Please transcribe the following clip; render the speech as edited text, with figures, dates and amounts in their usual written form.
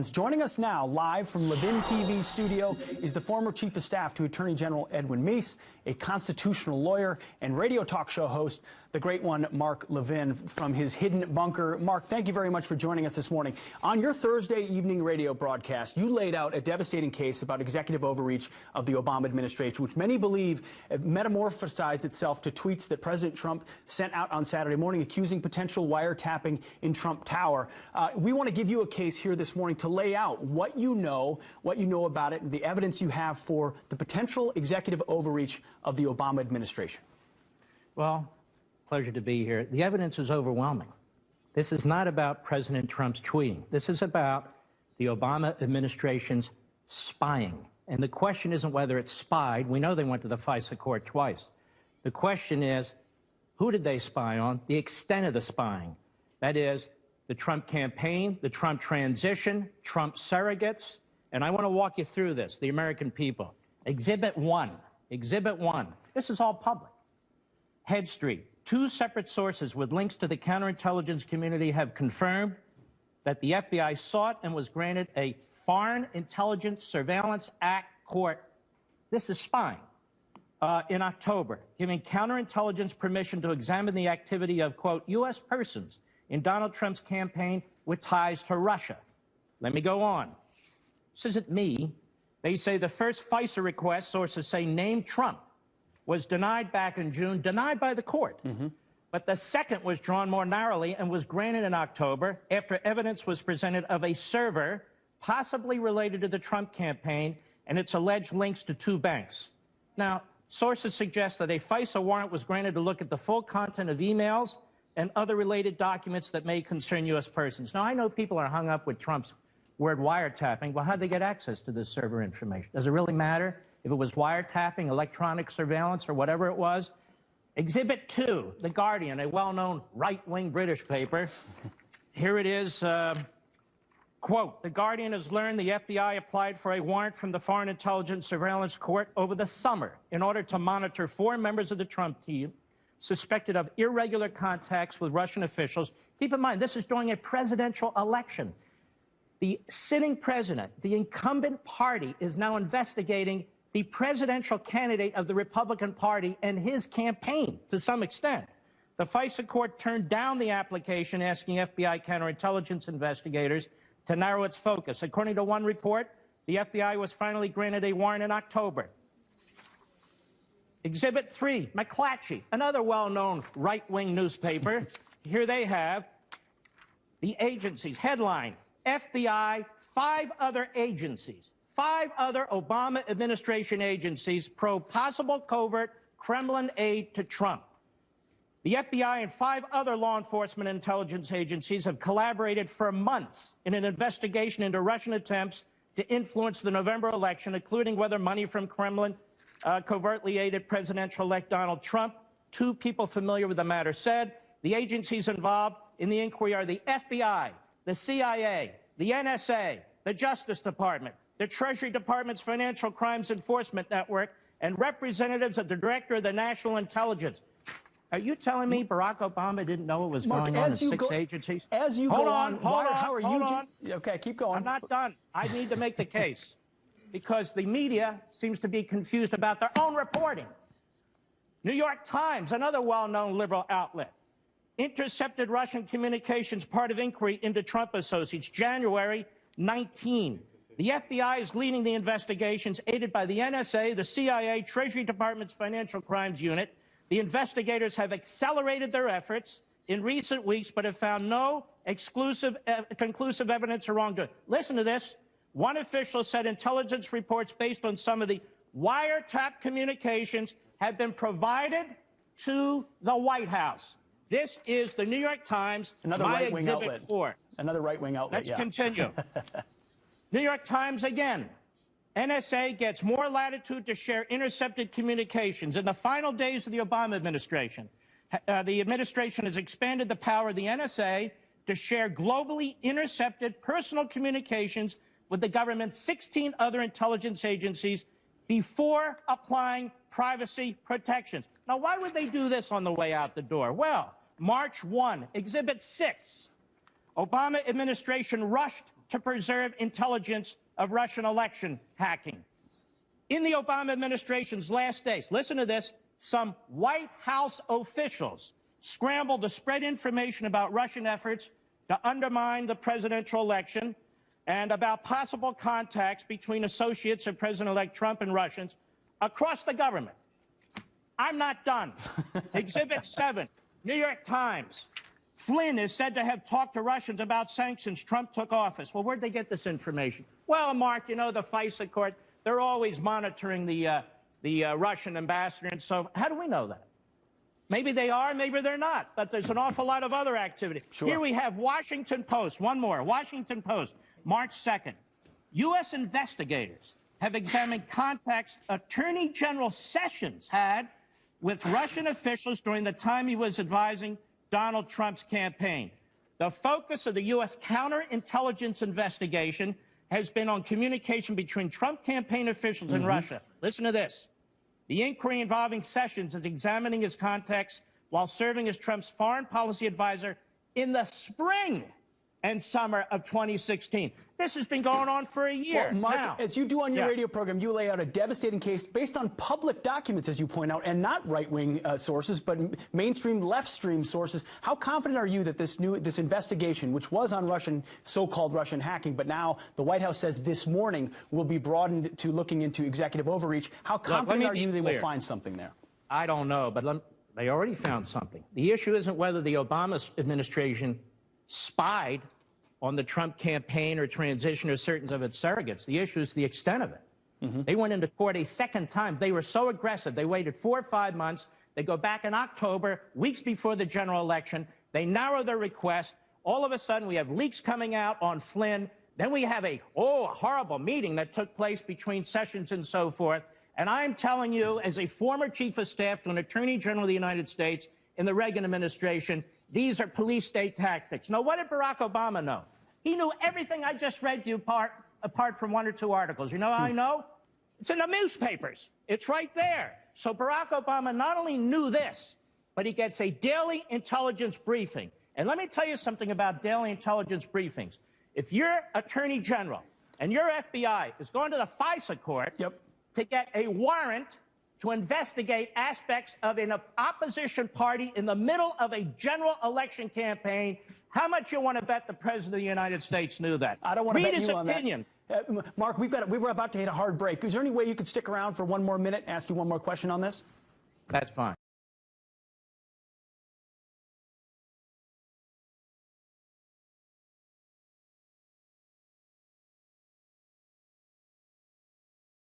Joining us now, live from Levin TV studio, is the former Chief of Staff to Attorney General Edwin Meese, a constitutional lawyer and radio talk show host, the great one, Mark Levin, from his hidden bunker. Mark, thank you very much for joining us this morning. On your Thursday evening radio broadcast, you laid out a devastating case about executive overreach of the Obama administration, which many believe metamorphosized itself to tweets that President Trump sent out on Saturday morning accusing potential wiretapping in Trump Tower. We want to give you a case here this morning to lay out what you know about it, and the evidence you have for the potential executive overreach of the Obama administration. Well, pleasure to be here. The evidence is overwhelming. This is not about President Trump's tweeting. This is about the Obama administration's spying. And the question isn't whether it's spied. We know they went to the FISA court twice. The question is, who did they spy on? The extent of the spying. That is, the Trump campaign, the Trump transition, Trump surrogates. And I want to walk you through this, the American people. Exhibit 1. Exhibit 1. This is all public. Head Street. 2 separate sources with links to the counterintelligence community have confirmed that the FBI sought and was granted a Foreign Intelligence Surveillance Act court. This is spying. In October, giving counterintelligence permission to examine the activity of, quote, U.S. persons in Donald Trump's campaign with ties to Russia. Let me go on. This isn't me. They say the first FISA request, sources say, named Trump, was denied back in June, denied by the court. But the second was drawn more narrowly and was granted in October after evidence was presented of a server possibly related to the Trump campaign and its alleged links to 2 banks. Now, sources suggest that a FISA warrant was granted to look at the full content of emails and other related documents that may concern U.S. persons. Now, I know people are hung up with Trump's word wiretapping. Well, how'd they get access to this server information? Does it really matter if it was wiretapping, electronic surveillance, or whatever it was? Exhibit 2, The Guardian, a well-known right-wing British paper. Here it is. Quote, The Guardian has learned the FBI applied for a warrant from the Foreign Intelligence Surveillance Court over the summer in order to monitor 4 members of the Trump team suspected of irregular contacts with Russian officials. Keep in mind, this is during a presidential election. The sitting president, the incumbent party, is now investigating the presidential candidate of the Republican Party and his campaign to some extent. The FISA court turned down the application asking FBI counterintelligence investigators to narrow its focus. According to one report, the FBI was finally granted a warrant in October. Exhibit 3, McClatchy, another well-known right-wing newspaper. Here they have the agencies. Headline, FBI, 5 other agencies, 5 other Obama administration agencies probe possible covert Kremlin aid to Trump. The FBI and 5 other law enforcement intelligence agencies have collaborated for months in an investigation into Russian attempts to influence the November election, including whether money from Kremlin covertly aided presidential-elect Donald Trump. 2 people familiar with the matter said the agencies involved in the inquiry are the FBI, the CIA, the NSA, the Justice Department, the Treasury Department's Financial Crimes Enforcement Network, and representatives of the Director of the National Intelligence. Are you telling me Barack Obama didn't know what was going on in 6 agencies? As you go on, how are you? Okay, keep going. I'm not done. I need to make the case because the media seems to be confused about their own reporting. New York Times, another well-known liberal outlet, intercepted Russian communications, part of inquiry into Trump associates, January 19. The FBI is leading the investigations, aided by the NSA, the CIA, Treasury Department's Financial Crimes Unit. The investigators have accelerated their efforts in recent weeks, but have found no conclusive evidence of wrongdoing. Listen to this. One official said intelligence reports based on some of the wiretap communications have been provided to the White House. This is the New York Times, another right-wing outlet. 4. Another right-wing outlet, Let's continue. New York Times again. NSA gets more latitude to share intercepted communications. In the final days of the Obama administration, the administration has expanded the power of the NSA to share globally intercepted personal communications with the government's 16 other intelligence agencies before applying privacy protections. Now, why would they do this on the way out the door? Well, March 1, Exhibit 6. Obama administration rushed to preserve intelligence of Russian election hacking. In the Obama administration's last days, listen to this, some White House officials scrambled to spread information about Russian efforts to undermine the presidential election and about possible contacts between associates of President-elect Trump and Russians across the government. I'm not done. Exhibit 7, New York Times. Flynn is said to have talked to Russians about sanctions Trump took office. Well, where'd they get this information? Well, Mark, you know, the FISA court, they're always monitoring the Russian ambassador and so how do we know that? Maybe they are, maybe they're not, but there's an awful lot of other activity. Sure. Here we have Washington Post, one more, Washington Post, March 2nd. U.S. investigators have examined contacts Attorney General Sessions had with Russian officials during the time he was advising Donald Trump's campaign. The focus of the U.S. counterintelligence investigation has been on communication between Trump campaign officials and Russia. Listen to this. The inquiry involving Sessions is examining his contacts while serving as Trump's foreign policy advisor in the spring and summer of 2016. This has been going on for a year. Well, Mark, now, as you do on your radio program, you lay out a devastating case based on public documents, as you point out, and not right-wing sources, but mainstream left-stream sources. How confident are you that this investigation, which was on so-called Russian hacking, but now the White House says this morning will be broadened to looking into executive overreach, how confident are you they will find something there? I don't know, but they already found something. The issue isn't whether the Obama administration spied on the Trump campaign or transition or certain of its surrogates. The issue is the extent of it. They went into court a second time. They were so aggressive. They waited 4 or 5 months. They go back in October, weeks before the general election. They narrow their request. All of a sudden, we have leaks coming out on Flynn. Then we have a horrible meeting that took place between Sessions and so forth. And I'm telling you, as a former chief of staff to an attorney general of the United States in the Reagan administration, these are police state tactics. Now, what did Barack Obama know? He knew everything I just read to you apart from 1 or 2 articles. You know how I know? It's in the newspapers. It's right there. So Barack Obama not only knew this, but he gets a daily intelligence briefing. And let me tell you something about daily intelligence briefings. If your attorney general and your FBI is going to the FISA court to get a warrant to investigate aspects of an opposition party in the middle of a general election campaign, how much you want to bet the President of the United States knew that? I don't want to bet you on that. Read his opinion. Mark, we were about to hit a hard break. Is there any way you could stick around for 1 more minute, ask you 1 more question on this? That's fine.